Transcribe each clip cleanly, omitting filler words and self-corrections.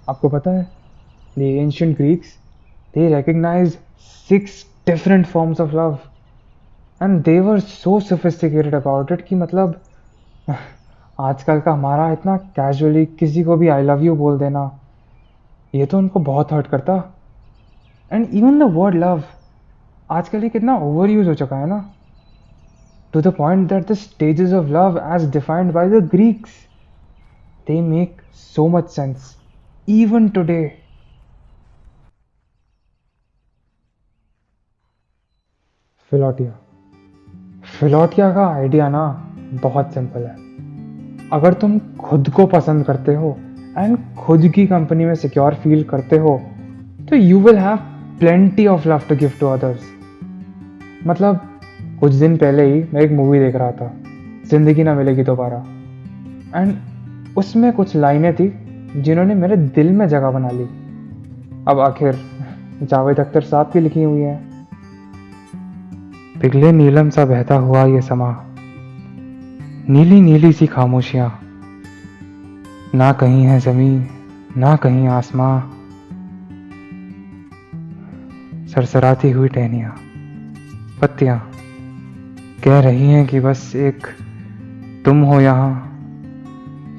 आपको पता है, the ancient Greeks, they recognized 6 different forms of love and they were so sophisticated about it कि मतलब आजकल का हमारा इतना कैजुअली किसी को भी आई लव यू बोल देना, ये तो उनको बहुत हर्ट करता। And even the word love आजकल ये कितना ओवर यूज हो चुका है ना, to the point that the stages of love as defined by the Greeks, they make so much sense even today. फिलौटिया फिलौटिया का आइडिया ना बहुत सिंपल है। अगर तुम खुद को पसंद करते हो एंड खुद की कंपनी में सिक्योर फील करते हो तो you will have plenty of love to give to others. मतलब कुछ दिन पहले ही मैं एक मूवी देख रहा था, जिंदगी ना मिलेगी दोबारा, एंड उसमें कुछ लाइनें थी जिन्होंने मेरे दिल में जगह बना ली। अब आखिर जावेद अख्तर साहब की लिखी हुई है। पिघले नीलम सा बहता हुआ ये समा, नीली नीली सी खामोशियां, ना कहीं है जमीन ना कहीं आसमां, सरसराती हुई टहनियां, पत्तियां कह रही हैं कि बस एक तुम हो यहाँ,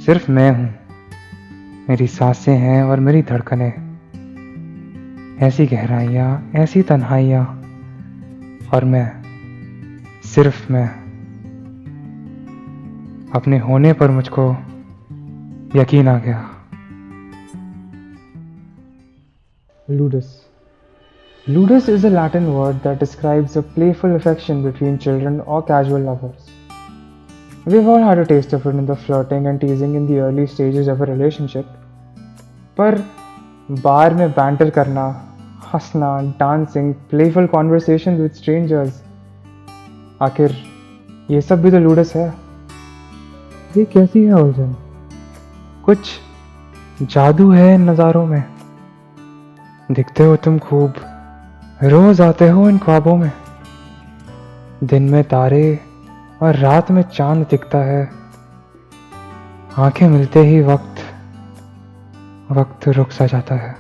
सिर्फ मैं हूं, मेरी सांसें हैं और मेरी धड़कनें, ऐसी गहराइयां ऐसी तन्हाइयां, और मैं, सिर्फ मैं। अपने होने पर मुझको यकीन आ गया। Ludus. Ludus is a Latin word that describes a playful affection between children or casual lovers. We've all had a taste of it in the flirting and teasing in the early stages of a relationship. पर बार में banter करना, हंसना, dancing, playful conversations with strangers, आखिर ये सब भी तो Ludus है। ये कैसी है उलझन? कुछ जादू है इन नज़ारों में। दिखते हो तुम खूब, रोज आते हो इन ख्वाबों में। दिन में तारे और रात में चांद दिखता है, आंखें मिलते ही वक्त रुक सा जाता है।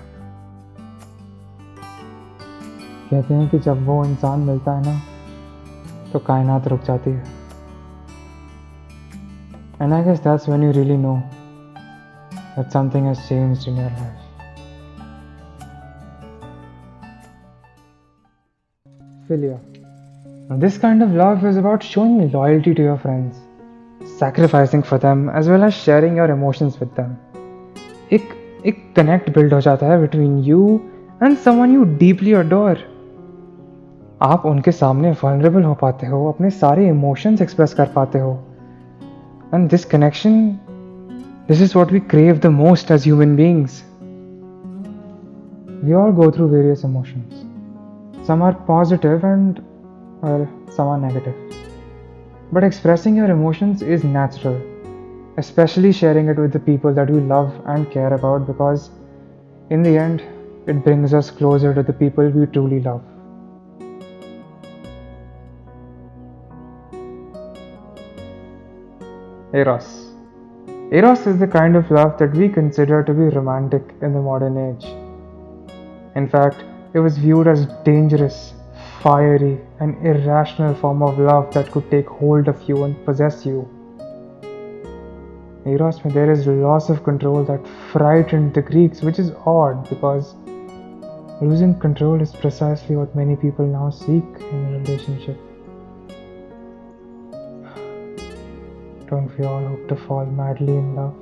कहते हैं कि जब वो इंसान मिलता है ना तो कायनात रुक जाती है। And I guess that's when you really know that something has changed in your life. Philia. Now, this kind of love is about showing loyalty to your friends, sacrificing for them as well as sharing your emotions with them. एक connect build हो जाता है between you and someone you deeply adore. आप उनके सामने vulnerable हो पाते हो, अपने सारे emotions express कर पाते हो. And this connection, this is what we crave the most as human beings. We all go through various emotions. Some are positive and some are negative. But expressing your emotions is natural, especially sharing it with the people that we love and care about, because in the end, it brings us closer to the people we truly love. Eros. Eros is the kind of love that we consider to be romantic in the modern age. In fact, it was viewed as dangerous, fiery, and irrational form of love that could take hold of you and possess you. Eros, there is loss of control that frightened the Greeks, which is odd because losing control is precisely what many people now seek in a relationship. Don't we all hope to fall madly in love?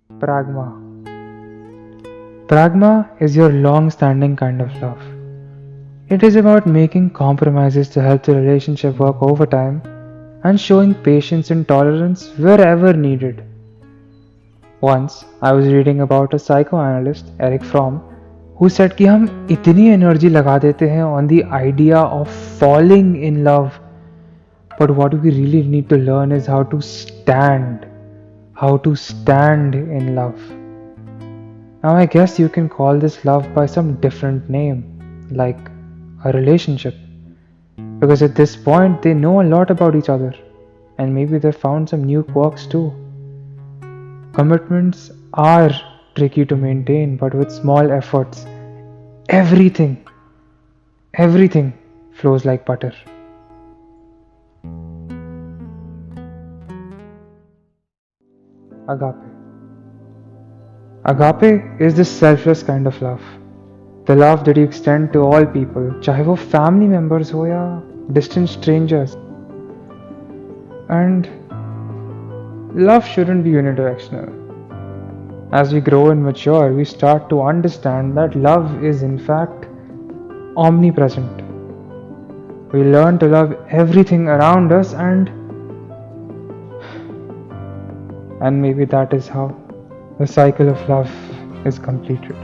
Pragma. Pragma is your long-standing kind of love. It is about making compromises to help the relationship work over time and showing patience and tolerance wherever needed. Once, I was reading about a psychoanalyst, Eric Fromm, who said कि हम इतनी energy लगा देते हैं on the idea of falling in love, but what we really need to learn is how to stand in love. Now I guess you can call this love by some different name, like a relationship, because at this point they know a lot about each other. and maybe they found some new quirks too. Commitments are tricky to maintain, but with small efforts, everything, everything flows like butter. Agape. Agape is this selfless kind of love. The love that you extend to all people, चाहे वो family members हो या distant strangers. And love shouldn't be unidirectional. As we grow and mature, we start to understand that love is in fact omnipresent. We learn to love everything around us, and maybe that is how the cycle of love is completed.